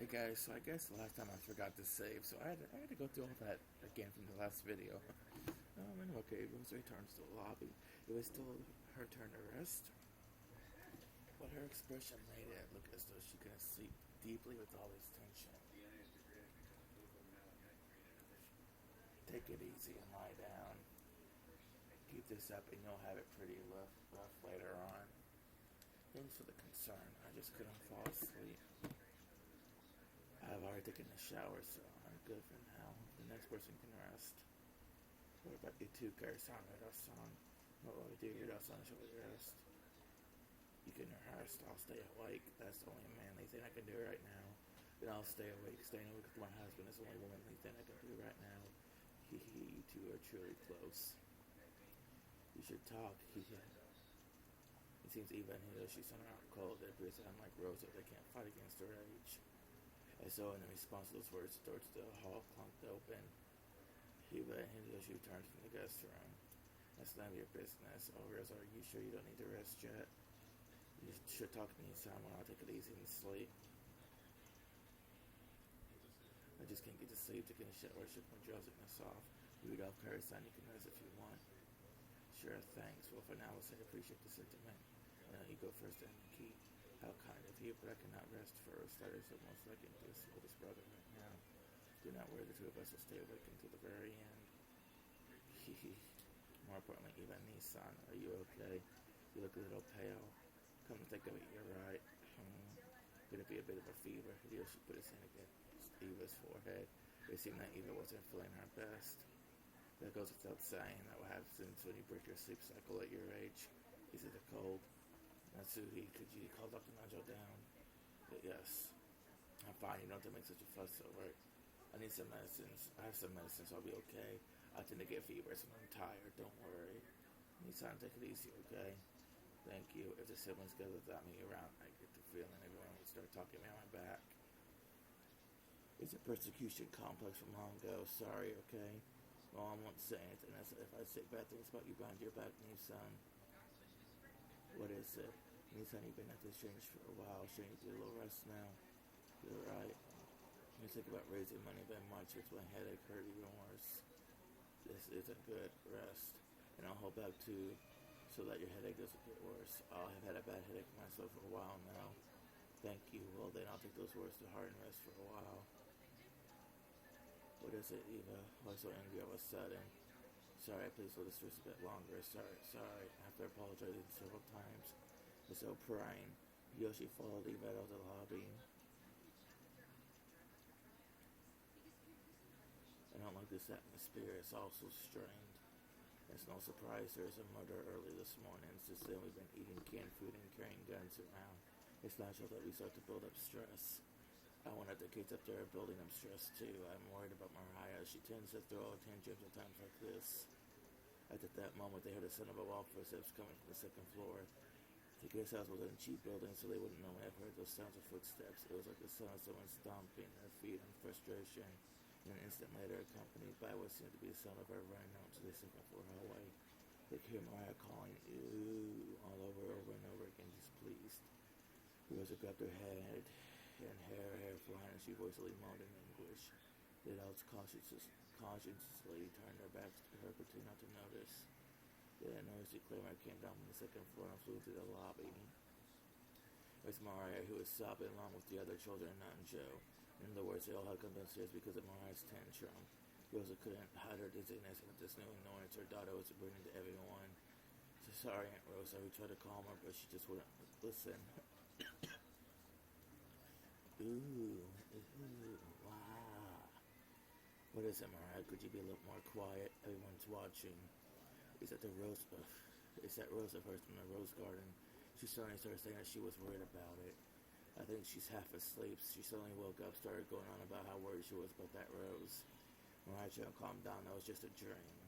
Hey guys, so I guess the last time I forgot to save, so I had to go through all that again from the last video. And okay, Rose returns to the lobby. It was still her turn to rest, but her expression made it look as though she couldn't sleep deeply with all this tension. Take it easy and lie down. Keep this up and you'll have it pretty rough later on. Thanks for the concern. I just couldn't fall asleep. I've already taken a shower, so I'm good for now. The next person can rest. What about you two, Kara-san, Rida-san? What will we do, Rida-san? Shall we rest? You can rest. I'll stay awake. That's the only manly thing I can do right now. Then I'll stay awake. Staying awake with my husband is the only womanly thing I can do right now. You two are truly close. You should talk. It seems even she's somehow cold. It appears unlike Rosa, they can't fight against her age. And so, in response to those words, the door to the hall clunked open. Hiba and Hideyoshi returned from the guest room. That's none of your business. Oh, Rosa, are you sure you don't need to rest yet? You should talk to me some when I'll take it easy and sleep. I just can't get to sleep. Taking a shower shook my drowsiness off. Rudolph, Kara-san, you can rest if you want. Sure, thanks. Well, for now, I appreciate the sentiment. You go first and keep. How kind of you, but I cannot rest for starters. I'm most likely to his oldest brother right now. Do not worry, the two of us will stay awake until the very end. More importantly, even Nissan, are you okay? You look a little pale. Come to think of it, you're right. Gonna be a bit of a fever. Hideyoshi put his hand against Eva's forehead. It seemed that Eva wasn't feeling her best. That goes without saying. That what happens when you break your sleep cycle at your age. Is it a cold? Natsuhi, could you call Dr. Najo down? Yes. I'm fine, you don't have to make such a fuss over it. I need some medicines. I have some medicines, so I'll be okay. I tend to get fevers when I'm tired, don't worry. Nissan, take it easy, okay? Thank you. If the siblings gather without me around, I get the feeling everyone will start talking behind my back. It's a persecution complex from long ago. Sorry, okay? Mom won't say anything. If I say bad things about you behind your back, Nissan. What is it? Nissan, you've been at this change for a while. Shouldn't you do a little rest now? You're right. You think about raising money by much. It's my headache hurt even worse. This isn't good. Rest. And I'll hold back too, so that your headache doesn't get worse. I've had a bad headache myself for a while now. Thank you. Well, then I'll take those words to heart and rest for a while. What is it, Eva? Why so angry all of a sudden? Sorry, please let us rest a bit longer. Sorry. After apologizing several times, was so prying. Yoshi followed Eva out of the lobby. I don't like this atmosphere. It's all so strained. It's no surprise there was a murder early this morning. Since then, we've been eating canned food and carrying guns around. It's natural that we start to build up stress. I wonder if the kids up there are building up stress too. I'm worried about Mariah. She tends to throw a tantrum at times like this. At that moment, they heard the sound of a wall footsteps coming from the second floor. The guest house was in a cheap building, so they wouldn't normally have heard those sounds of footsteps. It was like the sound of someone stomping their feet in frustration. And an instant later, accompanied by what seemed to be the sound of her running out to the second floor hallway. They could hear Mariah calling, "Ooh," all over and over again, displeased. Rosa grabbed her head and hair flying, and she voicefully moaned in anguish. The adults cautiously turned their backs to her, pretending not to notice. Then a noisy clamor came down from the second floor and flew through the lobby. It was Mariah, who was sobbing along with the other children and Aunt Joe. In other words, they all had come downstairs because of Mariah's tantrum. Rosa couldn't hide her dizziness with this new annoyance her daughter was bringing to everyone. So sorry, Aunt Rosa. We tried to calm her, but she just wouldn't listen. Ooh, wow. What is it, Mariah? Could you be a little more quiet? Everyone's watching. Is that Rosa first from the rose garden? She suddenly started saying that she was worried about it. I think she's half asleep. She suddenly woke up, started going on about how worried she was about that rose. Mariah tried to calm down. That was just a dream.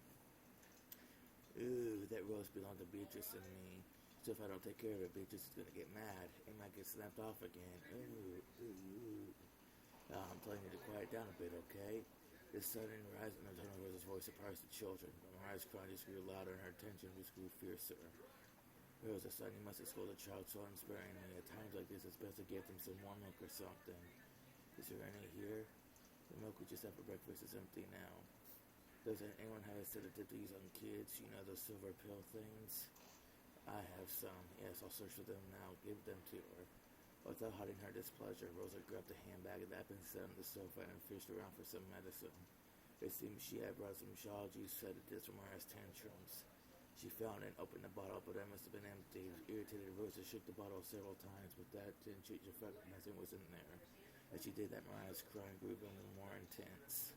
Ooh, that rose belonged to Beatrice and me. So if I don't take care of it, Beatrice is going to get mad. It might get snapped off again. Ooh. I'm telling you to quiet down a bit, okay? This sudden rise in the tone of Rosa's voice surprised the children. But Mariah's cry just grew louder and her tension just grew fiercer. Rosa, son, you must have scolded the child so unsparingly. At times like this, it's best to give them some warm milk or something. Is there any here? The milk we just had for breakfast is empty now. Does anyone have a set of these on kids? You know those silver pill things? I have some. Yes, I'll search for them now. Give them to her. Without hiding her displeasure, Rosa grabbed a handbag that had been set on the sofa and fished around for some medicine. It seemed she had brought some Shawji's sedatives from Mariah's tantrums. She found it and opened the bottle, but it must have been empty. Irritated, Rosa shook the bottle several times, but that didn't change the fact that nothing was in there. As she did that, Mariah's crying grew even more intense.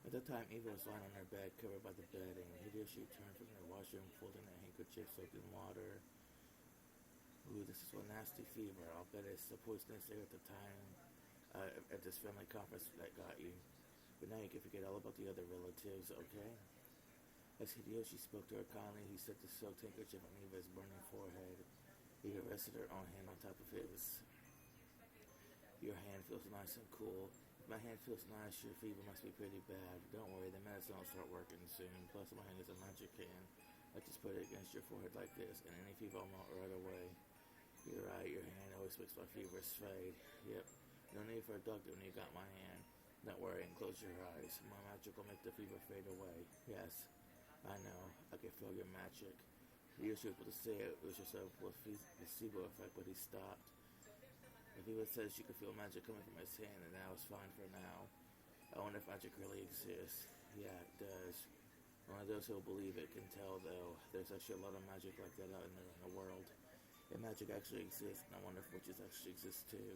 At the time, Eva was lying on her bed, covered by the bedding. Hideyoshi turned from her washroom, folding a handkerchief soaked in water. Ooh, this is a nasty fever. I'll bet it's the poisonous air at the time at this family conference that got you. But now you can forget all about the other relatives, okay? As Hideyoshi spoke to her kindly, he set the soaked handkerchief on Eva's burning forehead. Eva rested her own hand on top of his. Your hand feels nice and cool. If my hand feels nice, your fever must be pretty bad. Don't worry, the medicine will start working soon. Plus, my hand is a magic hand. I just put it against your forehead like this, and any fever will melt right away. You're right, your hand always makes my fevers fade. Yep, no need for a doctor when you got my hand. Don't worry and close your eyes. My magic will make the fever fade away. Yes, I know. I can feel your magic. He was able to say it was just a placebo effect, but he stopped. If he says she could feel magic coming from his hand, then that was fine for now. I wonder if magic really exists. Yeah, it does. Only those who believe it can tell, though. There's actually a lot of magic like that out in the world. If magic actually exists, and I wonder if witches actually exist too.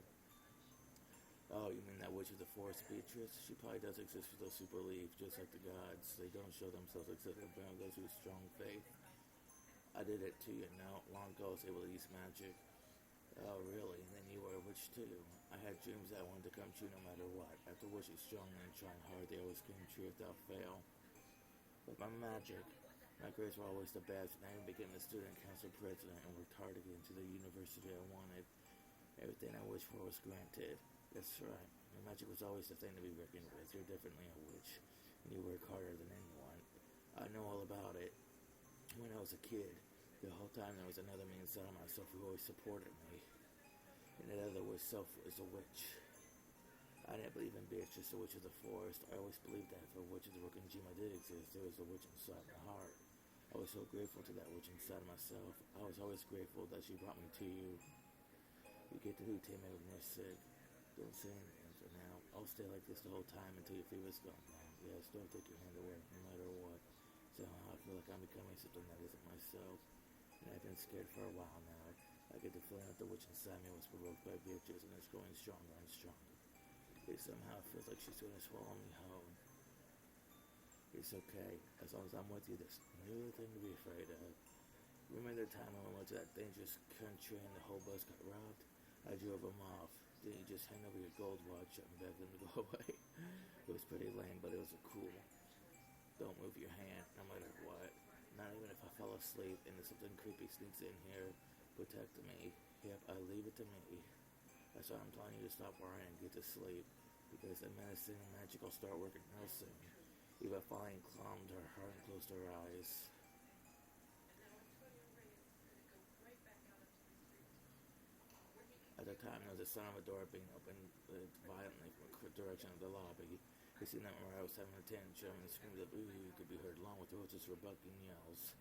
Oh, you mean that witch of the forest, Beatrice? She probably does exist for those who believe, just like the gods. They don't show themselves except for those with strong faith. I did it too, you know. Long ago I was able to use magic. Oh, really? And then you were a witch too. I had dreams that wanted to come true no matter what. After wishing strong and trying hard, they always came true without fail. But my magic, my grades were always the best, and I even became the student council president and worked hard to get into the university I wanted. Everything I wished for was granted. That's right. My magic was always the thing to be reckoned with. You're definitely a witch, and you work harder than anyone. I know all about it. When I was a kid, the whole time there was another me inside of myself who always supported me. And that other self was a witch. I didn't believe in Beatrice, the witch of the forest. I always believed that if a witch of the Rokkenjima did exist, there was a witch inside my heart. I was so grateful to that witch inside myself. I was always grateful that she brought me to you. You get to who take me when you're sick. Don't say anything for now. I'll stay like this the whole time until your fever's gone now. Yes, don't take your hand away, no matter what. Somehow I feel like I'm becoming something that isn't myself. And I've been scared for a while now. I get the feeling that the witch inside me was provoked by Beatrice and it's growing stronger and stronger. It somehow feels like she's going to swallow me whole. It's okay. As long as I'm with you, there's nothing to be afraid of. Remember the time when we went to that dangerous country and the whole bus got robbed? I drove them off. Then you just hand over your gold watch and beg them to go away. It was pretty lame, but it was cool. Don't move your hand, no matter what. Not even if I fall asleep and something creepy sneaks in here. Protect me. Yep, I leave it to me. That's why I'm telling you to stop worrying and get to sleep. Because the medicine and magic will start working real soon. Eva finally calmed her heart and closed her eyes. At the time, there was the sound of a door being opened violently from the direction of the lobby. It seemed that Mariah was having a tantrum, and screams of ooh could be heard along with Rose's rebuking yells.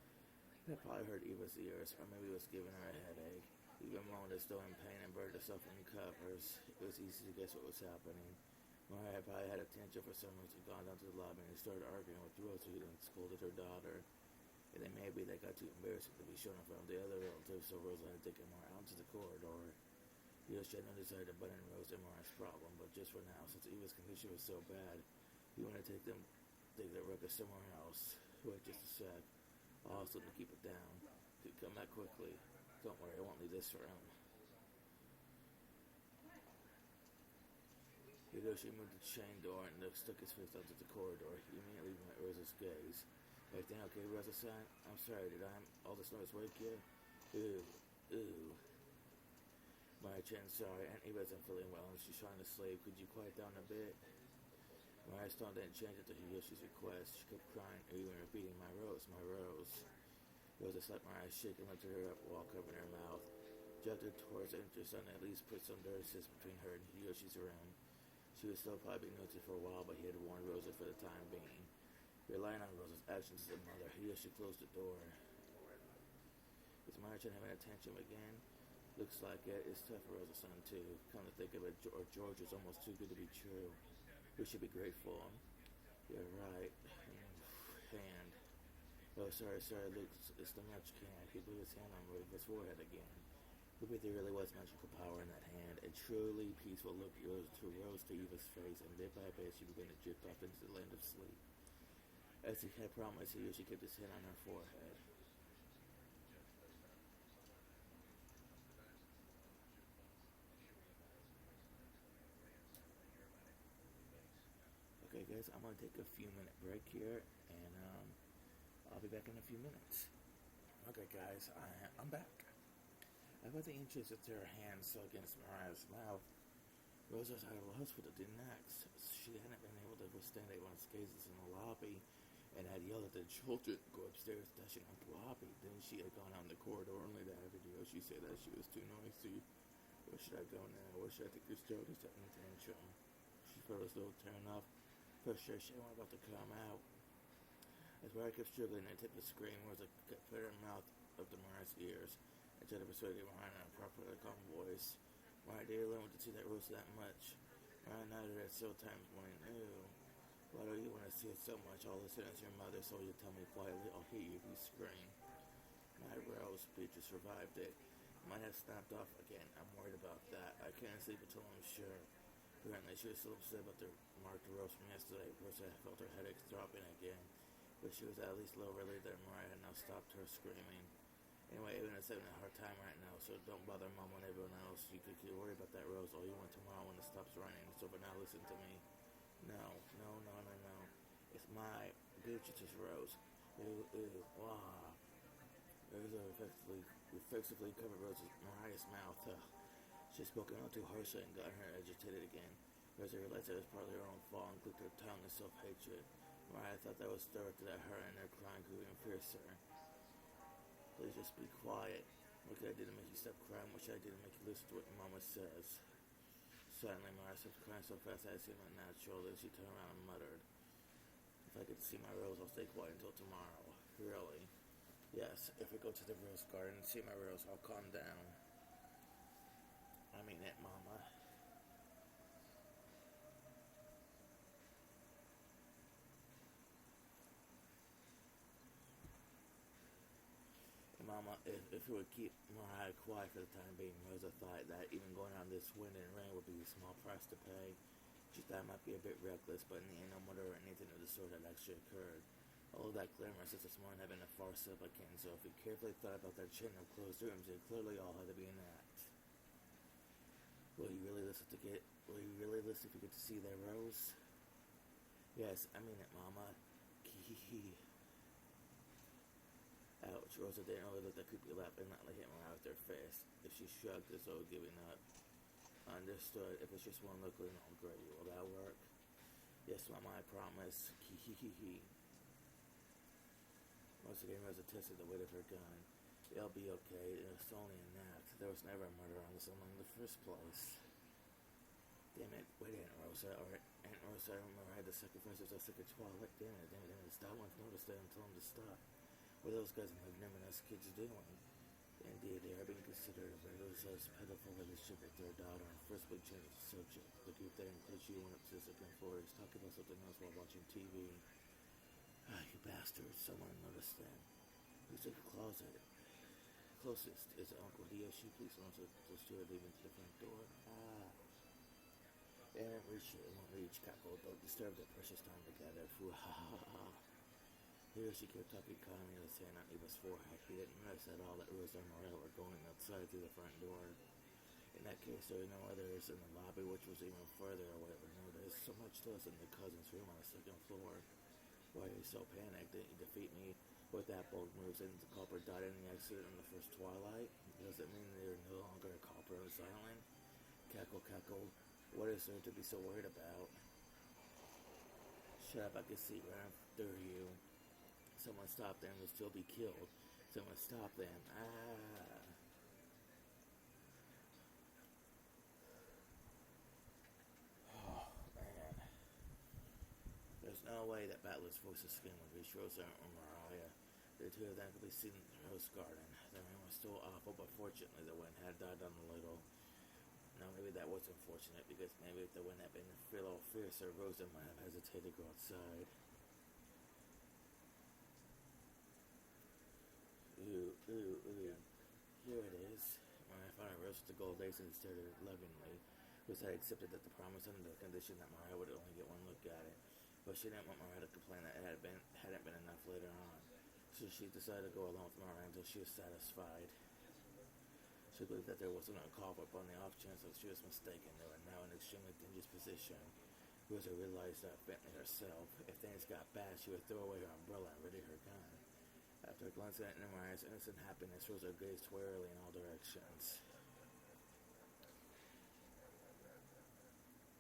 That probably hurt Eva's ears, or maybe it was giving her a headache. Eva moaned as though in pain and buried herself in covers. It was easy to guess what was happening. Mariah probably had a tantrum for some reason, gone down to the lobby and started arguing with Rose, who then scolded her daughter. And then maybe they got too embarrassing to be shown in front of the other relatives, so Rose had to take Mariah out to the corridor. Yoshi had no desire to butt in Rose and Mariah's problem, but just for now, since Eva's condition was so bad, he wanted to take their ruckus somewhere else. Wait just a sec. I'll ask them to keep it down. Could come back quickly. Don't worry, I won't leave this room. Hideyoshi moved the chain door and stuck his face out to the corridor. He immediately met Rose's gaze. Everything okay, Rosa-san? I'm sorry, did all this noise wake you? Ooh. My chin, sorry, Aunt Eva isn't feeling well and she's trying to sleep. Could you quiet down a bit? Mariah still didn't change it to Yoshi's request. She kept crying, even repeating, "My rose, my rose." Rosa slapped Mariah's cheek and lifted her up while covering her mouth. Jumped her towards the interest and at least put some distance between her and Yoshi's room. She would still probably be nosy for a while, but he had warned Rosa for the time being. Relying on Rosa's actions as a mother, Yoshi closed the door. Is Martin having attention again? Looks like it. It's tough for Rosa's son, too. Come to think of it, George is almost too good to be true. We should be grateful. You're right. Hand. Oh, sorry, Luke. It's the match can. He blew his hand on Rosa's forehead again. Maybe there really was magical power in that hand. A truly peaceful look rose to Eva's face, and bit by bit she began to drift off into the land of sleep. As he had promised, he usually kept his hand on her forehead. Okay, guys, I'm gonna take a few minute break here, and I'll be back in a few minutes. Okay, guys, I'm back. I got the interest of her hands so against Mariah's mouth. Rosa was out of the hospital didn't act. She hadn't been able to withstand everyone's gazes in the lobby and had yelled at the children to go upstairs, dashing out the lobby. Then she had gone out in the corridor, only to have video. She said that she was too noisy. Where should I go now? Where should I take this joke? Is having a tantrum? She felt as though tearing off. Frustration was about to come out. As Mariah kept struggling and tipped the screen, Rosa kept putting her mouth up to Mariah's ears and tried to persuade Mariah in a properly calm voice. Mariah did alone to see that Rosa that much. Mariah nodded at several times, wondering, "Ew, why do you want to see it so much? All this as your mother, so you tell me quietly, I'll hear you if you scream." My Rose, Beatrice survived it. Might have snapped off again. I'm worried about that. I can't sleep until I'm sure. Apparently, she was still upset about the marked rose from yesterday. Rosa felt her headaches dropping again, but she was at least a little relieved that Mariah had now stopped her screaming. Anyway, Evan is having a hard time right now, so don't bother Mom and everyone else. You could worry about that rose all you want tomorrow when it stops raining. So for now, listen to me. No. It's my Beatrice's rose. Ooh, wah. Rosa effectively covered Mariah's mouth. She spoke out too harshly and got her agitated again. Rosa realized that it was partly her own fault and clicked her tongue in self-hatred. Mariah thought that was directed at her, and her crying grew even fiercer. Please just be quiet. What could I do to make you stop crying? What should I do to make you listen to what Mama says? Suddenly, Mariah stopped crying so fast that it seemed unnatural. Then she turned around and muttered, "If I could see my rose, I'll stay quiet until tomorrow." Really? Yes, if we go to the rose garden and see my rose, I'll calm down. I mean it, Mama. Mama, if we would keep Mariah quiet for the time being, Rosa thought that even going on this wind and rain would be a small price to pay. She thought it might be a bit reckless, but in the end, no matter anything of the sort had actually occurred. All of that glamour since this morning had been a farce up again, so if we carefully thought about that chain of closed rooms, it clearly all had to be an act. Will you really listen if you get to see their rose? Yes, I mean it, Mama. Ouch, Rosa didn't really let that creepy laugh and not let him out with her fist. If she shrugged as though giving up. Understood. If it's just one look, then I'll grab you. Will that work? Yes, Mama, I promise. Once again, Rosa tested the weight of her gun. It'll be okay. It's only an act. There was never a murder on this woman in the first place. Damn it. Wait, Aunt Rosa. Aunt Rosa, I remember I had to sacrifice herself to Twilight. Damn it. Stop. I wanted to notice that and tell him to stop. What are those guys in the us kids doing? Indeed, they are being considered a Rosa's pedophile relationship with their daughter. First big change of the subject. The group that includes you went up to the second floor. He's talking about something else while watching TV. Ah, you bastards. Someone noticed them. Who's in the closet? Closest is Uncle Hiyoshi. Please don't those two are leaving to the front door. They won't reach it. It won't reach. Cackle. Don't disturb their precious time together. Foo ha ha ha. Hiyoshi kept talking calmly with his hand on Eva's forehead. He didn't notice at all that Rosa and Morel were going outside through the front door. In that case, there was no others in the lobby, which was even further away than noticed. So much less in the cousin's room on the second floor. Why are you so panicked? Didn't you defeat me with that bold moves and the culprit died in the accident in the first Twilight? Does it mean they're no longer a culprit or silent? Cackle. What is there to be so worried about? Shut up, I can see right through you. Someone stop them, will still be killed. Someone stop them. Ah. Oh, man. There's no way that Battler's voice's skin would reach Rosa or Mariah. The two of them could be seen in the rose garden. The rain was still awful, but fortunately the wind had died down a little. Now maybe that was unfortunate, because maybe if the wind had been a little fiercer, Rosa might have hesitated to go outside. Ooh, ooh, ooh. Here it is. When I finally rose to the gold lace and stared at it lovingly, Rosa had accepted that the promise under the condition that Mariah would only get one look at it. But she didn't want Mariah to complain that it hadn't been enough later on. So she decided to go along with Mariah until she was satisfied. She believed that there wasn't a call, but on the off chance that she was mistaken, they were now in an extremely dangerous position. Rosa realized that Bentley herself, if things got bad, she would throw away her umbrella and ready her gun. After glancing at Mariah's innocent happiness, Rosa gazed warily in all directions.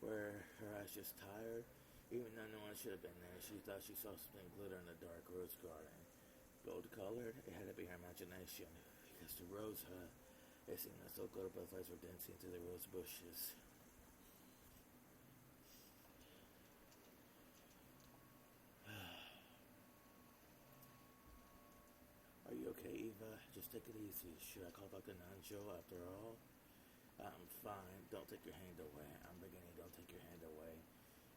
Were her eyes just tired? Even though no one should have been there, she thought she saw something glitter in the dark rose garden. Gold-colored? It had to be her imagination, because to Rosa, it seemed as though glitter butterflies were dancing through the rose bushes. Are you okay, Eva? Just take it easy. Should I call Dr. Nanjo after all? I'm fine. Don't take your hand away. I'm beginning. Don't take your hand away.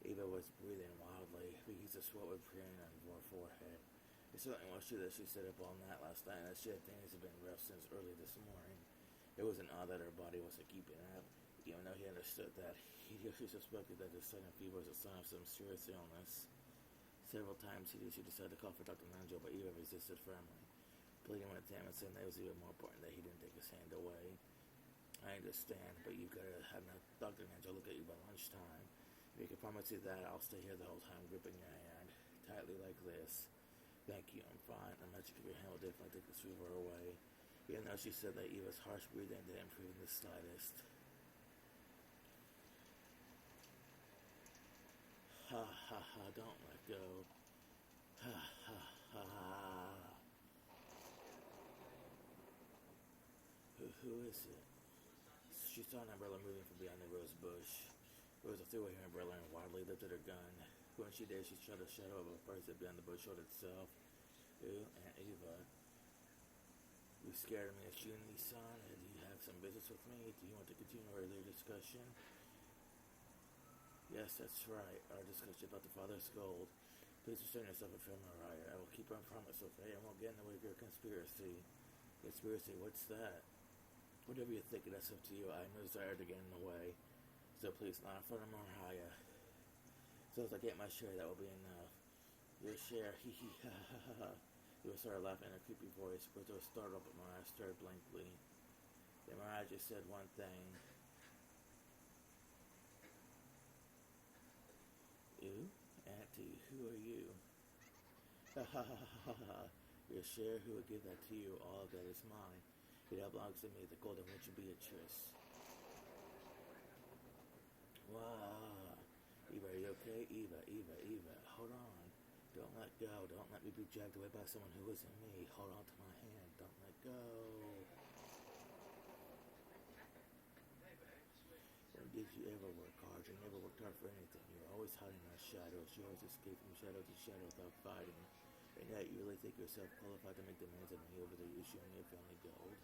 Eva was breathing wildly, because of sweat was pouring on her forehead. It certainly was true that she stayed up all night last night, and that she had things had been rough since early this morning. It wasn't odd that her body wasn't keeping up, even though he understood that. He suspected that the sudden fever was a sign of some serious illness. Several times she decided to call for Dr. Nanjo, but Eva resisted firmly, pleading with him and saying that it was even more important that he didn't take his hand away. I understand, but you've got to have Dr. Nanjo look at you by lunchtime. If you can promise you that, I'll stay here the whole time, gripping your hand tightly like this. Thank you, I'm fine. The magic of your hand will definitely take this fever away. Even though she said that Eva's harsh breathing didn't improve in the slightest. Ha ha ha, don't let go. Ha ha ha. Who is it? She saw an umbrella moving from behind the rose bush. Rosa threw away her umbrella and wildly lifted her gun. When she did, she shot a shadow of a person behind the bush showed itself. Ooh, Aunt Eva. You scared me of shooting me, son? Do you have some business with me? Do you want to continue our earlier discussion? Yes, that's right. Our discussion about the father's gold. Please restrain yourself and film Mariah. I will keep our promise, okay? I won't get in the way of your conspiracy. Conspiracy? What's that? Whatever you're thinking, that's up to you. I have no desire to get in the way. So please, not in front of Mariah. So as I get my share, that will be enough. Your share, hee hee ha ha ha ha. He started laughing in a creepy voice, but was startled, but Mariah stared blankly. Then Mariah just said one thing. Ew? Auntie, who are you? Ha ha ha ha ha. Your share, who would give that to you? All of that is mine. It belongs to me, the golden witch of Beatrice. Wow. Eva, are you okay? Eva, Eva, Eva, hold on. Don't let go. Don't let me be dragged away by someone who isn't me. Hold on to my hand. Don't let go. When did you ever work hard? You never worked hard for anything. You were always hiding in the shadows. You always escaped from shadow to shadow without fighting. And yet you really think yourself qualified to make demands on me over the issue of your family gold?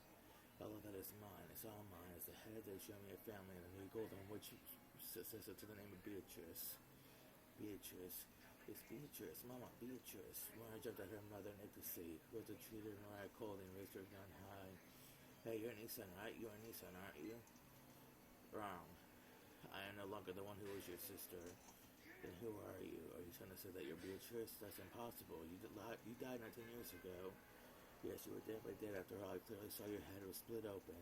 All of that is mine. It's all mine. As the head, they show me a family and a new golden witch successor to the name of Beatrice. Beatrice. It's Beatrice. Mama, Beatrice. Mariah jumped at her mother and to see. Rosa treated Mariah cold and raised her gun high. Hey, you're Nissan, right? You're Nissan, aren't you? Wrong. I am no longer the one who was your sister. Then who are you? Are you trying to say that you're Beatrice? That's impossible. You died 19 years ago. Yes, you were definitely dead after all. I clearly saw your head was split open.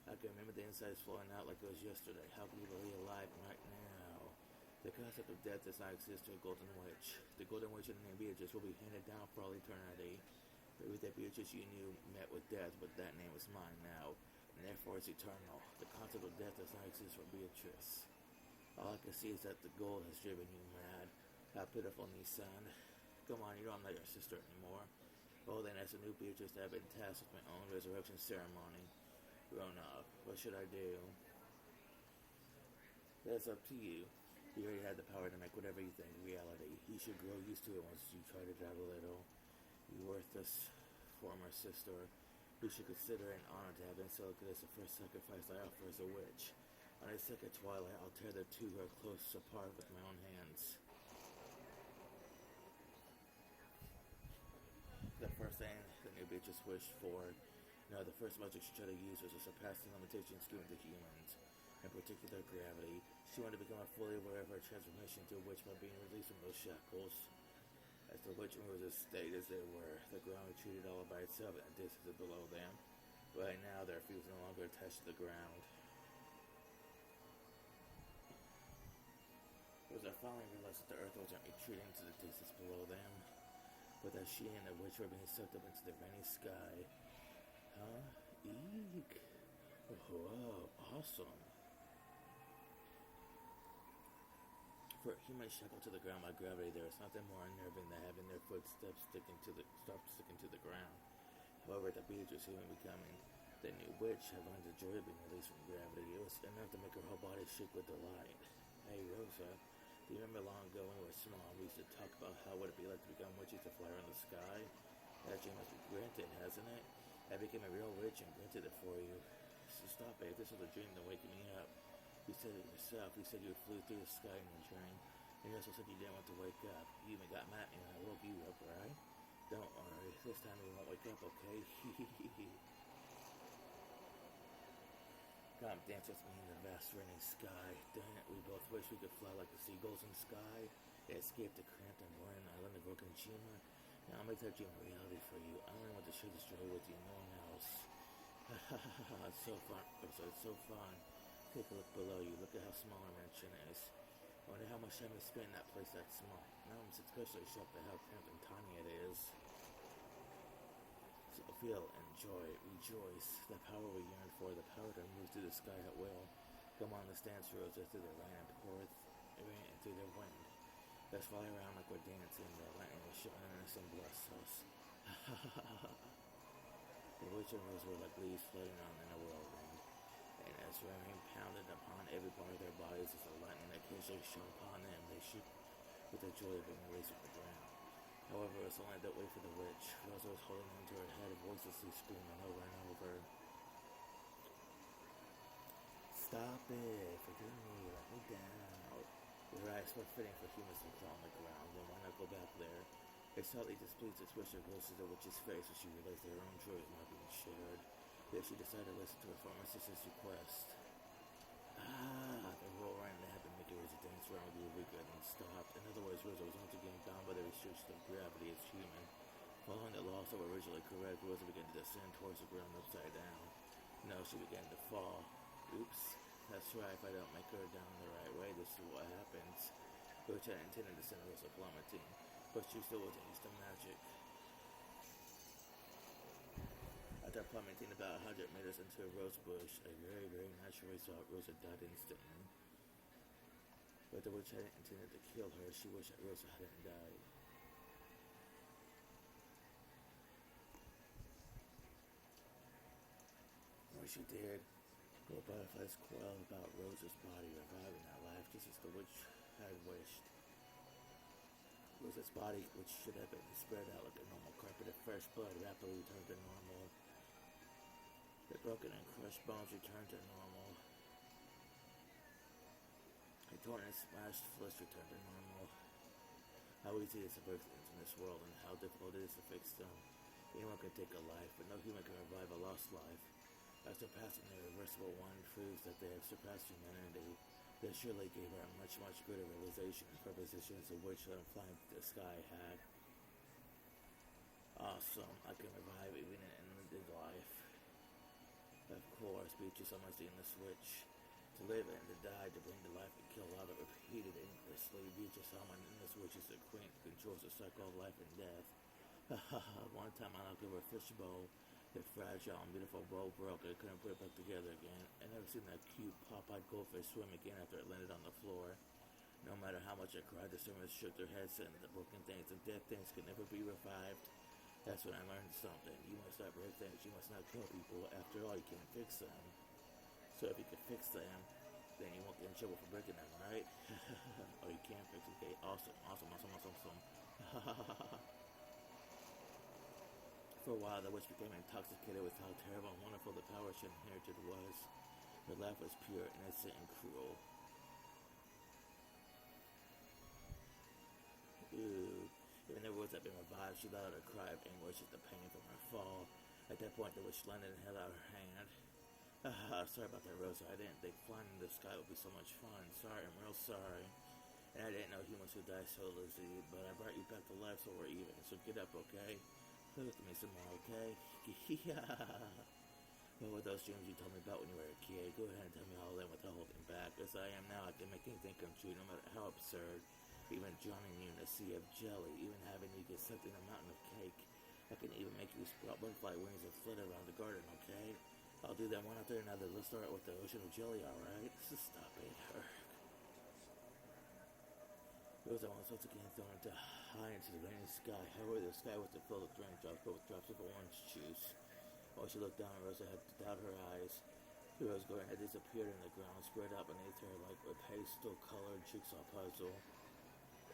I can remember the insides flowing out like it was yesterday. How can you believe alive right now? The concept of death does not exist to a golden witch. The golden witch and the name Beatrice will be handed down for all eternity. But with that Beatrice you knew met with death, but that name is mine now, and therefore it's eternal. The concept of death does not exist for Beatrice. All I can see is that the gold has driven you mad. How pitiful, Nissan. Come on, you know I'm not your sister anymore. Well then, as a new Beatrice, I've been tasked with my own resurrection ceremony. Grown up, what should I do? That's up to you. You already had the power to make whatever you think reality. You should grow used to it once you try to doubt a little. You worthless former sister. You should consider an honor to have been selected as the first sacrifice I offer as a witch. On a second twilight, I'll tear the two who are close apart with my own hands. The first thing the new Beatrice wished for, the first magic she tried to use was a surpassing limitations given to humans, in particular gravity. She wanted to become fully aware of her transformation to a witch by being released from those shackles. As the witch was as stayed as they were, the ground retreated all by itself and distances below them. Right now, their feet were no longer attached to the ground. It was I finally realized that the earth wasn't retreating to the distance below them, but that she and the witch were being sucked up into the rainy sky. Huh? Eek. Whoa, awesome. For a human shackled to the ground by gravity, there is nothing more unnerving than having their footsteps sticking to the ground. However, the Beatrice who was becoming the new witch had learned the joy of being released from gravity. It was enough to make her whole body shake with delight. Hey, Rosa, do you remember long ago when we were small, we used to talk about how would it be like to become witches to fly around the sky? That dream must be granted, hasn't it? I became a real witch and granted it for you. So stop it. If this was a dream, then wake me up. You said it yourself. You said you flew through the sky in your dream. And you also said you didn't want to wake up. You even got mad at me when I woke you up, right? Don't worry. This time you won't wake up, okay? Come dance with me in the vast raining sky. Dang it, we both wish we could fly like the seagulls in the sky. They escaped the cramped and boring island of Okajima. Now I'll make that dream a reality for you. I only want to share this joy with you, no one else. It's so fun. It's so fun. Take a look below you. Look at how small our mansion is. I wonder how much time we spent in that place that small. Now I'm especially shocked at how cramped and tiny it is. So feel, enjoy, rejoice. The power we yearn for, the power to move through the sky at will. Come on, let's dance, Rosa, through the rain and pour rain and through the wind. Let's fly around like we're dancing. The lightning will shine on us and bless us. The witch and Rosa were like leaves floating on in a whirlwind. And as rain pounded upon every part of their bodies as the lightning occasionally shone upon them, they shook with the joy of being released from the ground. However, it was only that way for the witch. Rosa was holding onto her head, voicelessly screaming over and over. Stop it! Forgive me, let me down. Your eyes were fitting for humans to crawl on the ground, then why not go back there? It slightly displeased the expression of the witch's face as she realized that her own joy was not being shared. Yet she decided to listen to her former sister's request. The roaring that had been making Rosa dance around the weekend and stopped. In other words, Rosa was once again bound by the restrictions of gravity as human. Following the laws that were originally correct, Rosa began to descend towards the ground upside down. No, she began to fall. Oops. That's right, if I don't make her down the right way, this is what happens. Which I intended to send Rosa plummeting, but she still wasn't used to magic. After plummeting about 100 meters into a rose bush, a very, very natural result, Rosa died instantly. But the witch hadn't intended to kill her. She wished that Rosa hadn't died. What she did, little butterflies coiled about Rosa's body, reviving that life just as the witch had wished. Rosa's body, which should have been spread out like a normal carpet of fresh blood, rapidly returned to normal. The broken and crushed bones returned to normal. The torn and smashed flesh returned to normal. How easy it is to break things in this world, and how difficult it is to fix them. Anyone can take a life, but no human can revive a lost life. By surpassing the irreversible one proves that they have surpassed humanity. They surely gave her a much, much greater realization and prepositions of which them flying through the sky had. Awesome, I can revive even an endless life. Of course, Beatrice almost in the switch. To live and to die, to bring to life and kill love, it repeated endlessly. Beatrice Almond in this witch is the queen who controls the cycle of life and death. One time I knocked over a fishbowl. The fragile and beautiful bowl broke. I couldn't put it back together again. I never seen that cute pop-eyed goldfish swim again after it landed on the floor. No matter how much I cried, the servants shook their heads, saying that the broken things and dead things can never be revived. That's when I learned something. You must not break things. You must not kill people. After all, you can't fix them. So if you can fix them, then you won't get in trouble for breaking them, right? Oh, you can fix them. Okay, awesome. For a while, the witch became intoxicated with how terrible and wonderful the power she inherited was. Her laugh was pure, innocent, and cruel. Ooh. Even their words had been revived, she let out a cry of anguish at the pain from her fall. At that point, the witch landed and held out her hand. Sorry about that, Rosa. I didn't think flying in the sky would be so much fun. Sorry, I'm real sorry. And I didn't know humans would die so easily, but I brought you back to life so we're even. So get up, okay? Play with me some more, okay? What were those dreams you told me about when you were a kid? Go ahead and tell me all of them without holding back. As I am now, I can make anything come true, no matter how absurd. Even drowning you in a sea of jelly, even having you get sucked in a mountain of cake. I can even make you sprout butterfly wings and flit around the garden, okay? I'll do them one after another. Let's start with the ocean of jelly, alright? Stop it. Rosa was once again thrown high into the rainy sky. However, the sky was filled with raindrops, but with drops of orange juice. While she looked down, Rosa had to doubt her eyes. The rose garden had disappeared in the ground, spread out beneath her like a pastel-colored jigsaw puzzle.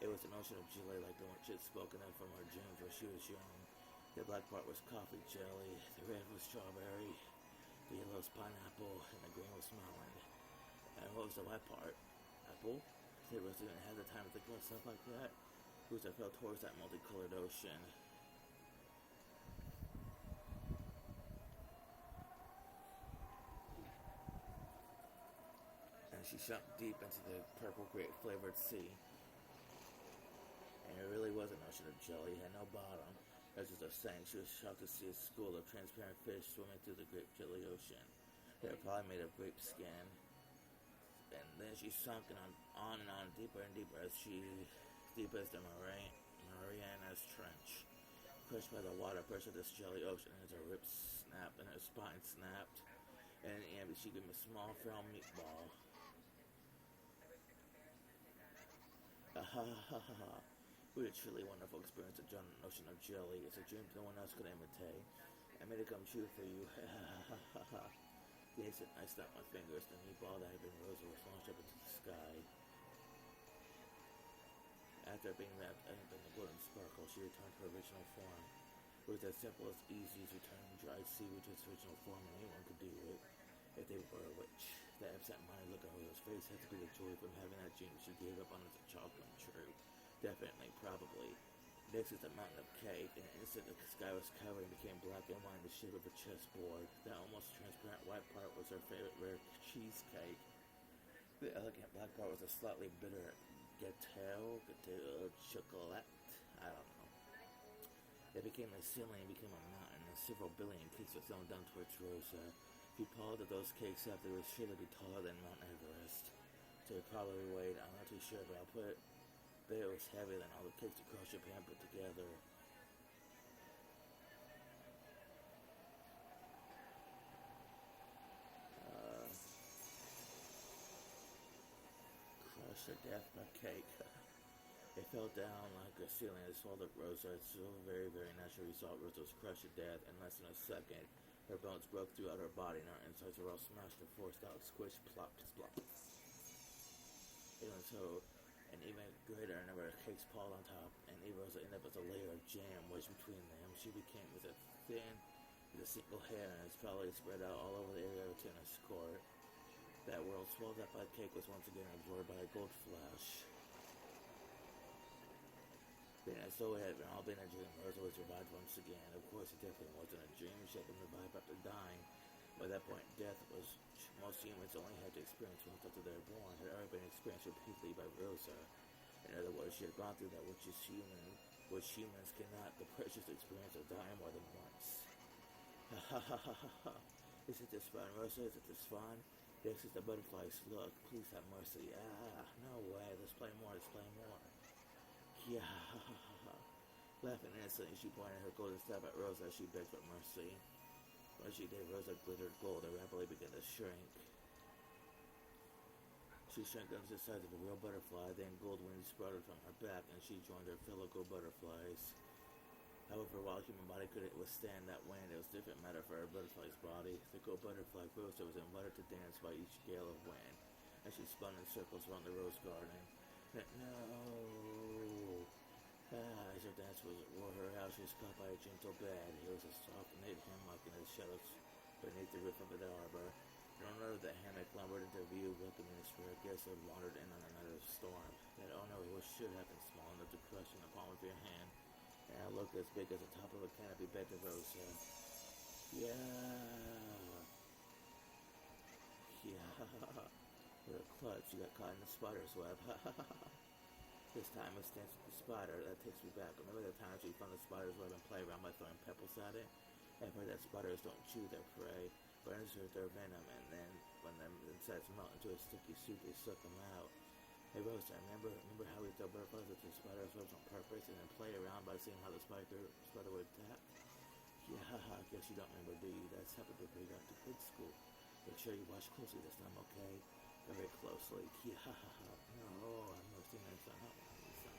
It was an ocean of jelly like the one she had spoken of from her dreams when she was young. The black part was coffee jelly, the red was strawberry, the yellow was pineapple, and the green was melon. And what was the white part? Apple? Rosa didn't have the time to think about stuff like that. Rosa fell towards that multicolored ocean. And she sunk deep into the purple grape-flavored sea. And it really was an ocean of jelly. It had no bottom. As she was saying, she was shocked to see a school of transparent fish swimming through the grape jelly ocean. They were probably made of grape skin. And then she sunk on and on, deeper and deeper, deep as the Mariana's Trench. Crushed by the water pressure of this jelly ocean, as her ribs snapped and her spine snapped. And in the end, she gave him a small, brown meatball. What a truly wonderful experience to drown in an ocean of jelly. It's a dream no one else could imitate. I made it come true for you. The instant I snapped my fingers, the meatball that had been Rosa was launched up into the sky. After being wrapped up in the golden sparkle, she returned to her original form. It was as simple as easy as returning dried seaweed to its original form, and anyone could do it if they were a witch. The absent-minded look on Rosa's face had to be the joy from having that dream she gave up on as a child come true. Definitely, probably. Next is a mountain of cake. In an instant, the sky was covered and became black and white in the shape of a chessboard. That almost transparent white part was her favorite rare cheesecake. The elegant black part was a slightly bitter gâteau chocolate. I don't know. It became a ceiling and became a mountain, and several billion cakes were thrown down towards Rosa. If you pulled at those cakes up, they would surely be taller than Mount Everest. So it probably weighed, I'm not too sure, but it was heavier than all the cakes across Japan put together. Crushed to death by cake. It fell down like a ceiling and swallowed up Rosa. It's a very, very natural result. Rosa was crushed to death in less than a second. Her bones broke throughout her body and her insides were all smashed and forced out, squish, plop, plop. Even so, an even greater number of cakes piled on top, and Rosa ended up with a layer of jam wedged between them. She became with a single hair, and its probably spread out all over the area of the tennis court. That world swallowed up by cake was once again absorbed by a gold flash. Then, as though it had all been a dream, Rosa was revived once again. Of course, it definitely wasn't a dream. She had been revived after dying. By that point, death was most humans only had to experience once after they were born. Had already been experienced repeatedly by Rosa. In other words, she had gone through that which humans cannot. The precious experience of dying more than once. Isn't this fun, Rosa? Isn't this fun? This is the butterflies. Look, please have mercy. No way. Let's play more. Yeah. Laughing innocently, she pointed her golden staff at Rosa as she begged for mercy. When she did, Rosa glittered gold and rapidly began to shrink. She shrank down to the size of a real butterfly, then gold wings sprouted from her back, and she joined her fellow gold butterflies. However, while a human body couldn't withstand that wind, it was a different matter for a butterfly's body. The gold butterfly Rosa was invited to dance by each gale of wind, and she spun in circles around the rose garden. No! As her dance wore her out, she was caught by a gentle bed. It was a soft knit hammock in the shadows beneath the roof of the arbor. In honor of the hammock lumbered into view, welcoming the spirit guest had wandered in on another storm. That honor should have been small enough to crush in the palm of your hand, and it looked as big as the top of a canopy bed to Rosa. Yeah. With a clutch, she got caught in the spider's web. This time it's dance with the spider. That takes me back. Remember the times we found the spider's web and play around by throwing pebbles at it? I've heard that spiders don't chew their prey, but insert their venom, and then when the insides melt into a sticky soup, they suck them out. Hey Rosa, remember how we throw butterflies at the spider's webs on purpose and then play around by seeing how the spider would attack? Yeah, I guess you don't remember, do you? That's happened before you got to kid school. Make sure you watch closely this time, okay? Very closely. Yeah, no, I'm not seeing that son. Not one of son.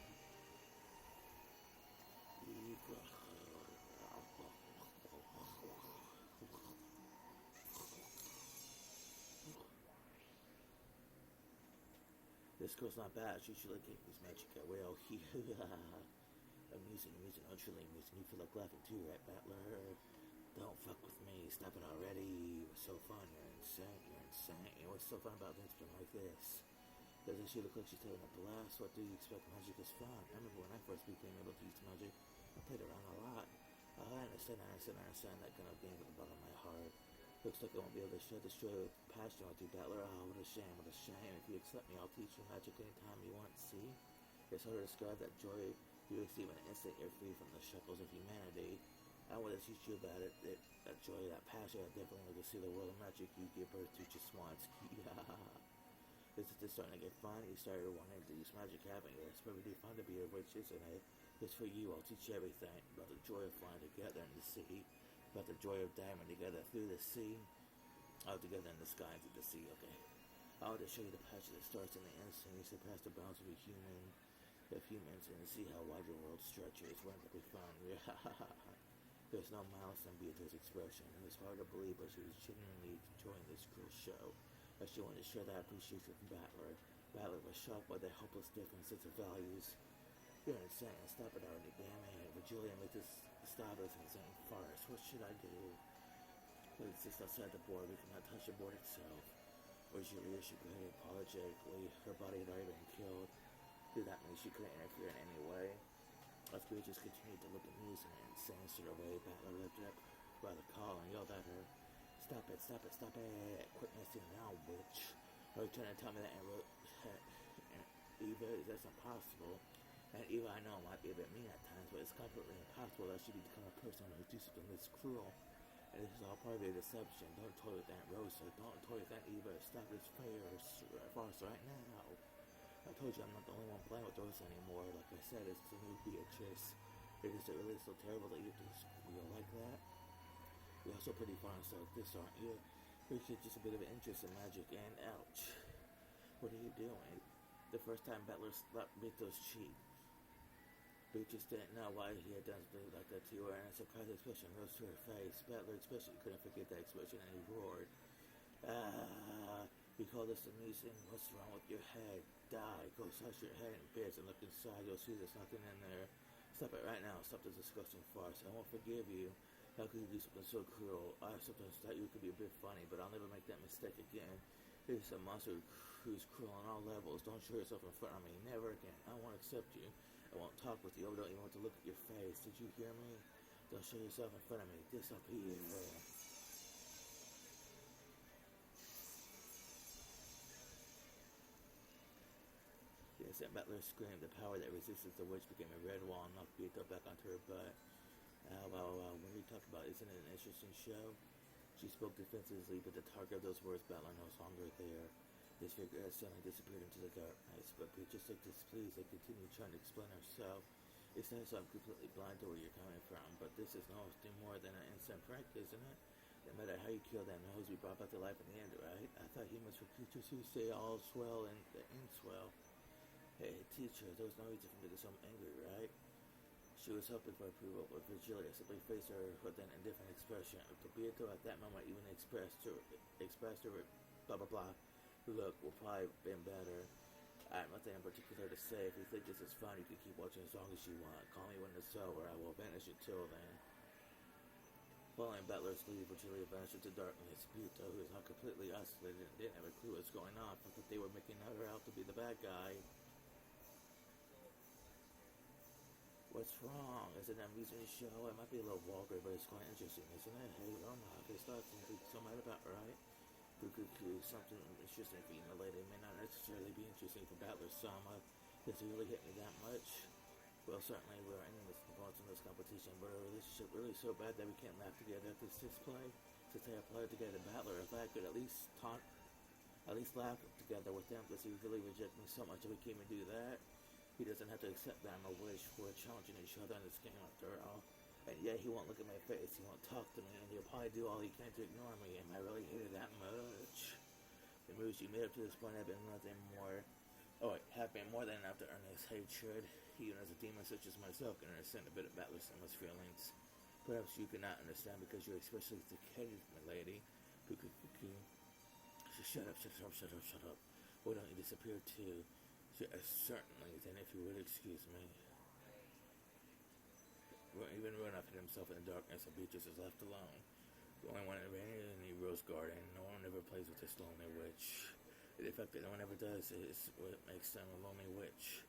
This girl's not bad. She should like this magic away. Oh, amusing, oh, truly amusing. You feel like laughing too, right, Battler? Don't fuck with me. Stop it already. It was so fun. You're insane. What's so fun about things like this? Doesn't she look like she's having a blast? What do you expect? Magic is fun. I remember when I first became able to use magic, I played around a lot. I understand that kind of game at the bottom of my heart. Looks like I won't be able to share this joy with passion with you, Battler. Oh, what a shame. If you accept me, I'll teach you magic anytime you want. See? It's hard to describe that joy you receive in an instant you're free from the shackles of humanity. I want to teach you about it, that joy, that passion. I definitely want to see the world of magic you give birth to just once. Yeah. Is this starting to get fun? You started wanting to use magic, haven't you? It's perfectly fun to be a witch, isn't it? It's for you. I'll teach you everything about the joy of flying together in the sea, about the joy of diving together through the sea, all together in the sky into the sea. Okay. I want to show you the passion that starts in the instant you surpass the bounds of humans, and see how wide your world stretches. Won't that be fun? Yeah. There's no malice in Beatrice's expression. It was hard to believe, but she was genuinely enjoying this cruel show. As she wanted to share that appreciation with Battler. Battler was shocked by the hopeless differences of values. You're insane. Stop it already, damn it. But Julia, make this stop this insane farce. What should I do? Please just outside the board. We cannot touch the board itself. Or Julia shook her head apologetically. Her body had already been killed. Did that mean she couldn't interfere in any way? As Beatrice continued to look amused in an insane sort of way, Battler lifted up by the collar and yelled at her. Stop it. Quit messing around, witch. Are you trying to tell me that Eva, that's impossible? And Eva, I know, might be a bit mean at times, but it's completely impossible that she become a person who's do something this cruel. And this is all part of a deception. Don't toy with Aunt Rosa. Don't toy with Aunt Eva. Stop this farce right now. I told you I'm not the only one playing with Rosa anymore. Like I said, it's the new Beatrice. Is it really so terrible that you have to squeal like that? You're also pretty fond of stuff like this, aren't you? You're just a bit of an interest in magic, and ouch. What are you doing? The first time Battler slapped Beatrice's cheek. Beatrice didn't know why he had done something like that to her, and a surprised expression rose to her face. Battler especially couldn't forget that expression, and he roared. You call this amusing? What's wrong with your head? Die. Go touch your head in bits and look inside. You'll see there's nothing in there. Stop it right now. Stop this disgusting farce. I won't forgive you. How could you do something so cruel? I sometimes thought you could be a bit funny, but I'll never make that mistake again. He's a monster who's cruel on all levels. Don't show yourself in front of me. Never again. I won't accept you. I won't talk with you. I don't even want to look at your face. Did you hear me? Don't show yourself in front of me. Disappear. Yes, and Battler screamed. The power that resisted the witch became a red wall and knocked Beatrice back onto her butt. Wow. What are you talking about? Isn't it an interesting show? She spoke defensively, but the target of those words, Battler, no longer there. His figure had suddenly disappeared into the darkness, but Beatrice looked displeased and continued trying to explain herself. It's not so I'm completely blind to where you're coming from, but this is nothing more than an instant prank, isn't it? No matter how you kill them, those be brought back to life in the end, right? I thought humans were creatures who say all's well and the end's well. Hey, teacher, there was no reason for me to get so angry, right? She was hoping for approval, but Virgilia simply faced her with an indifferent expression. To Beato at that moment even expressed her blah blah blah. Look, will probably have been better. I have nothing in particular to say. If you think this is fun, you can keep watching as long as you want. Call me when it's over. I will vanish until then. Following Butler's lead, Virgilia vanished into darkness. Beato, who was not completely isolated and didn't have a clue what's going on, thought that they were making her out to be the bad guy. What's wrong? Is it an amusing show? It might be a little vulgar, but it's quite interesting, isn't it? Hey, Roma, there's not something so mad about, right? Cuckoo, something interesting for you, my lady. It may not necessarily be interesting for Battler Sama. Does it really hit me that much? Well, certainly we're enemies in this competition, but our relationship really so bad that we can't laugh together at this display. Since they applied together Battler, if I could at least laugh together with them, because he really rejects me so much that we can't even do that. He doesn't have to accept that I'm a wish. We're challenging each other in this game after all. And yet he won't look at my face, he won't talk to me, and he'll probably do all he can to ignore me. Am I really hated that much? The moves you made up to this point have been more than enough to earn his hatred. Even as a demon such as myself can understand a bit of Battler Sama's feelings. Perhaps you cannot understand because you're especially thick-headed, my lady. Cuckoo. Shut up. Why don't you disappear too? Certainly, then if you would excuse me. Even Ronoff hid himself in the darkness and Beatrice is left alone. The only one in any rose garden. No one ever plays with this lonely witch. The fact that no one ever does is what makes them a lonely witch.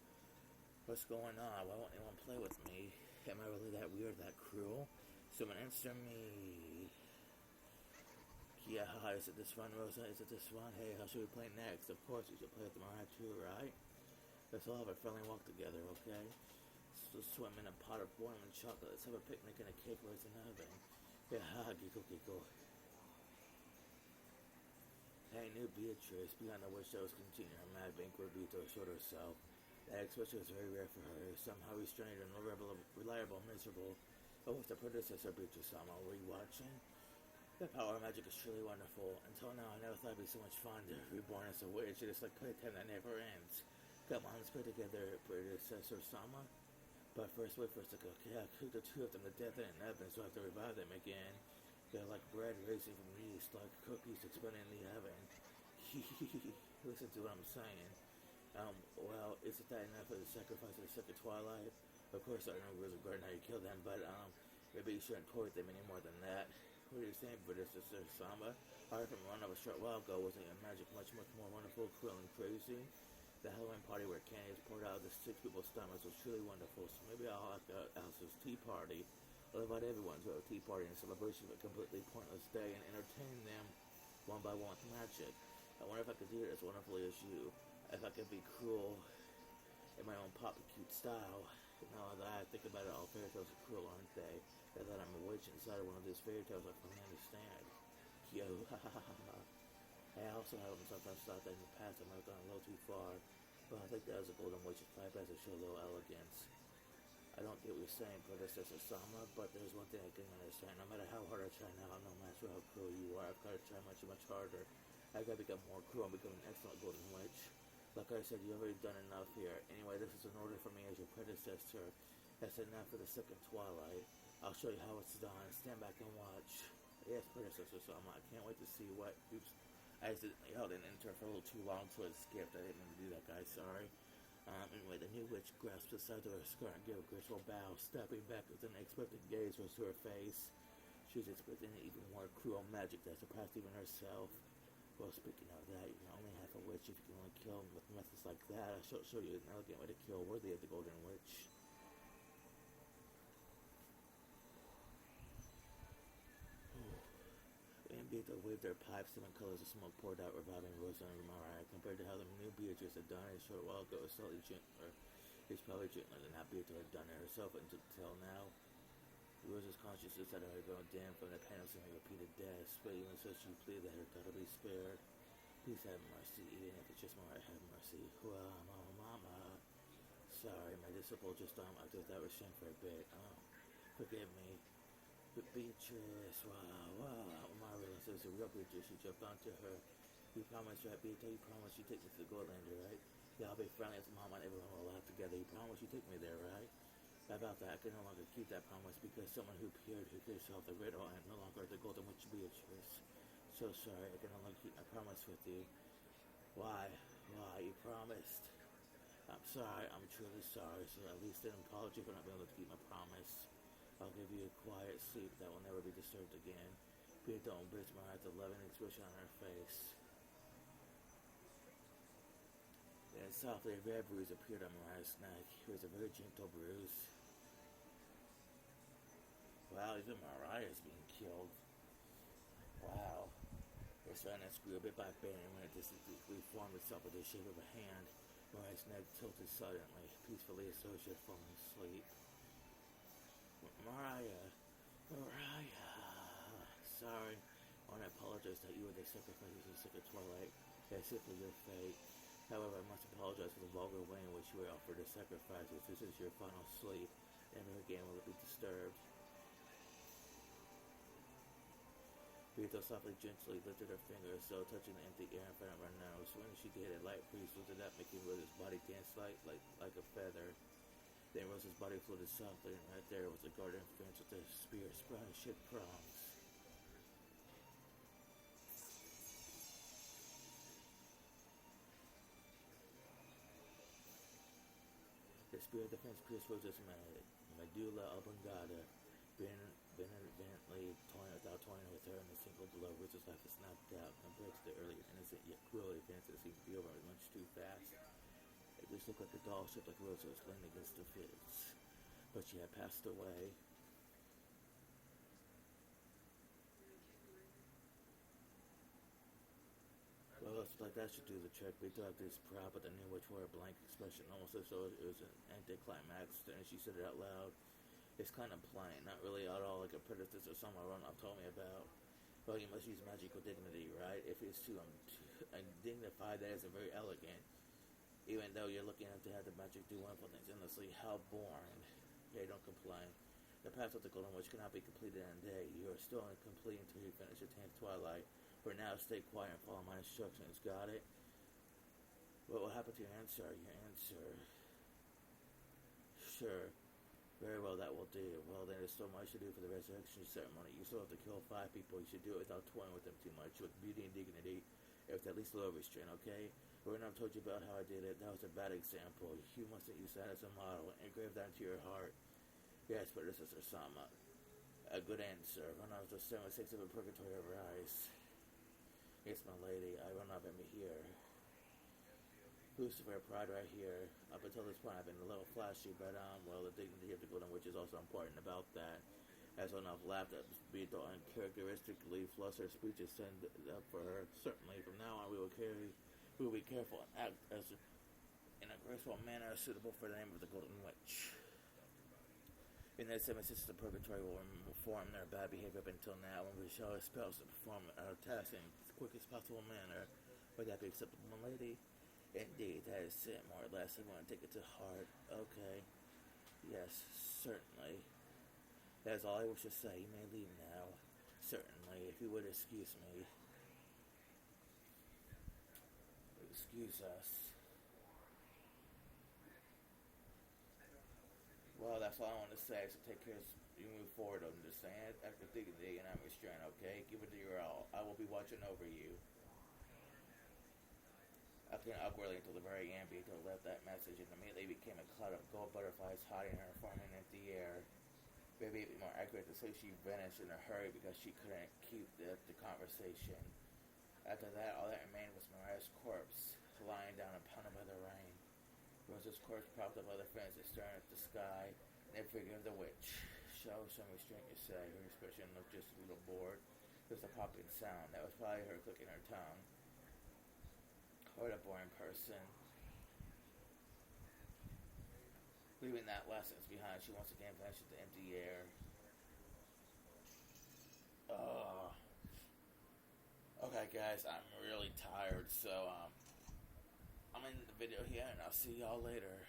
What's going on? Why won't anyone play with me? Am I really that weird, that cruel? Someone answer me. Yeah, is it this one, Rosa? Is it this one? Hey, how should we play next? Of course, we should play with Mariah too, right? Let's all have a friendly walk together, okay? So swim in a pot of boiling chocolate. Let's have a picnic and a cake roast in the oven. Yeah, giggle. Hey, new Beatrice, beyond the wish that was continuing her mad banquet, Beato assured herself. That expression was very rare for her, somehow restrained and reliable, miserable. But with the predecessor, Beatrice Sama, were you watching? The power of magic is truly wonderful. Until now, I never thought it'd be so much fun to be reborn as a witch. It is like playtime that never ends. Come on, let's play together, predecessor Sama. But first, wait for us to cook. Yeah, cook the two of them to death in an oven, so I have to revive them again. They're like bread racing from yeast, like cookies exploding in the oven. Listen to what I'm saying. Well, isn't that enough for the sacrifice of the second twilight? Of course, I don't know rules regarding how you kill them, but maybe you shouldn't toy with them any more than that. What are you saying, predecessor Samba? I heard from one of a short while ago, wasn't your magic much more wonderful, cruel, and crazy? The Halloween party where candy is poured out of the sick people's stomachs was truly wonderful, so maybe I'll have to house this tea party. I'll invite everyone to a tea party in celebration of a completely pointless day and entertain them one by one with magic. I wonder if I could do it as wonderfully as you. If I could be cruel in my own pop cute style. Now that I think about it, all fairy tales are cruel, aren't they? Now that I'm a witch inside of one of these fairy tales, I finally understand. Yo, I also have sometimes thought that in the past I might have gone a little too far, but I think that was a golden witch's pipe as to show a little elegance. I don't get what you're saying, predecessor Sama, but there's one thing I can understand. No matter how hard I try now, no matter how cruel you are, I've got to try much harder. I've got to become more cruel and become an excellent golden witch. Like I said, you've already done enough here. Anyway, this is an order for me as your predecessor. That's enough for the second twilight. I'll show you how it's done. Stand back and watch. Yes, predecessor Sama, I can't wait to see what... Oops. I accidentally held an enter for a little too long, so it skipped. I didn't mean to do that, guys. Sorry. Anyway, the new witch grasped the side of her skirt and gave a graceful bow, stepping back with an expectant gaze rose to her face. She was expecting even more cruel magic that surpassed even herself. Well, speaking of that, you're only half a witch if you can only kill with methods like that. I shall show you an elegant way to kill worthy of the Golden Witch. And Beato waved their pipes, different colors of smoke poured out, reviving Rosa and Mariah. Compared to how the new Beatrice had done it a short while ago, it was slightly gentler. It's probably gentler than how Beato had done it herself until now. Rosa's consciousness had already grown dim from the pain of seeing repeated deaths, but even so she pleaded that her daughter be spared. Please have mercy, even if it's just Mariah, have mercy. Well, mama. Sorry, my disciple just acted without restraint for a bit. Forgive me. But Beatrice, wow, Mario says the real Beatrice, she jumped onto her. You promised, right, Beatrice? You promised you take me to the Goldlander, right? Yeah, I'll be friendly as mom and everyone will laugh together. You promised you take me there, right? About that, I can no longer keep that promise because someone who appeared who could solve the riddle and no longer the Golden Witch Beatrice. So sorry, I can no longer keep my promise with you. Why? Why? You promised. I'm sorry, I'm truly sorry, so at least an apology for not being able to keep my promise. I'll give you a quiet sleep that will never be disturbed again. Be it don't embrace my eyes, the loving expression on her face. Then softly a red bruise appeared on Mariah's neck. It was a very gentle bruise. Wow, even Mariah's being killed. Wow. His finance grew bit by bit and when it distinctly formed itself with the shape of a hand. Mariah's neck tilted suddenly, peacefully as though she had fallen asleep. Mariah. Sorry. I want to apologize that you were the sacrifices of Secret Twilight. That's simply your fate. However, I must apologize for the vulgar way in which you were offered the sacrifices. This is your final sleep. Never again will it be disturbed. Rita softly, gently lifted her finger as though touching the empty air in front of her nose. When she did, a light breeze floated up, making Rose's body dance like a feather. Then Rose's body floated softly, and right there was a garden fence with a spear sprouting ship prongs. The spear of the fence pierced Rose's medulla oblongata, benevolently toying without toying with her in a single blow. Rose's life was knocked out compared to the earlier innocent yet cruel events that seemed to be over much too fast. It just looked like a doll shaped like Rosa was leaning against the fence. But she had passed away. Well, looks like that should do the trick. We thought this proud, but the new witch wore a blank expression, almost as though it was an anticlimax. Then she said it out loud. It's kind of plain, not really at all like a predecessor someone Ronald told me about. Well, you must use magical dignity, right? If it's too dignified, that isn't very elegant. Even though you're looking to have the magic do wonderful things endlessly, how boring. Hey, don't complain. The path of the Golden Witch cannot be completed in a day. You are still incomplete until you finish the 10th Twilight. For now, stay quiet and follow my instructions. Got it? What will happen to your answer? Your answer? Sure. Very well, that will do. Well, then there's so much to do for the resurrection ceremony. You still have to kill 5 people. You should do it without toying with them too much. With beauty and dignity. With at least a little restraint, okay? When I've told you about how I did it, that was a bad example. You mustn't use that as a model. Engrave that into your heart. Yes, predecessor Sama. A good answer. When I was the 7-6 of a purgatory of rise. Yes, my lady, I run up and be here. Lucifer, pride right here. Up until this point, I've been a little flashy, but, well, the dignity of the Golden Witch is also important about that. As enough laughed at Beetle uncharacteristically flustered speeches send up for her. Certainly, from now on, we will be careful and act as in a graceful manner suitable for the name of the Golden Witch. In the 7 sisters of purgatory will reform their bad behavior up until now, and we shall expel us to perform our task in the quickest possible manner. Would that be acceptable, my lady? Indeed, that is it, more or less. I want to take it to heart. Okay. Yes, certainly. That is all I wish to say. You may leave now. Certainly, if you would excuse me. Excuse us. Well, that's all I want to say. So take care. You move forward. Understand? After dignity and I'm restrained. Okay, give it to your all. I will be watching over you. I came awkwardly until the very end. Beetle left that message and immediately became a cloud of gold butterflies hiding her, forming in the air. Maybe it'd be more accurate to say she vanished in a hurry because she couldn't keep the conversation. After that, all that remained was Mariah's corpse, lying down and pounded by the rain. Rose's corpse propped up by the fences, staring at the sky, and the figure of the witch. Show some restraint, you say. Her expression looked just a little bored. There was a popping sound. That was probably her clicking her tongue. What a boring person. Leaving that lessons behind, she once again vanished into the empty air. Okay, guys, I'm really tired, so I'm ending the video here, and I'll see y'all later.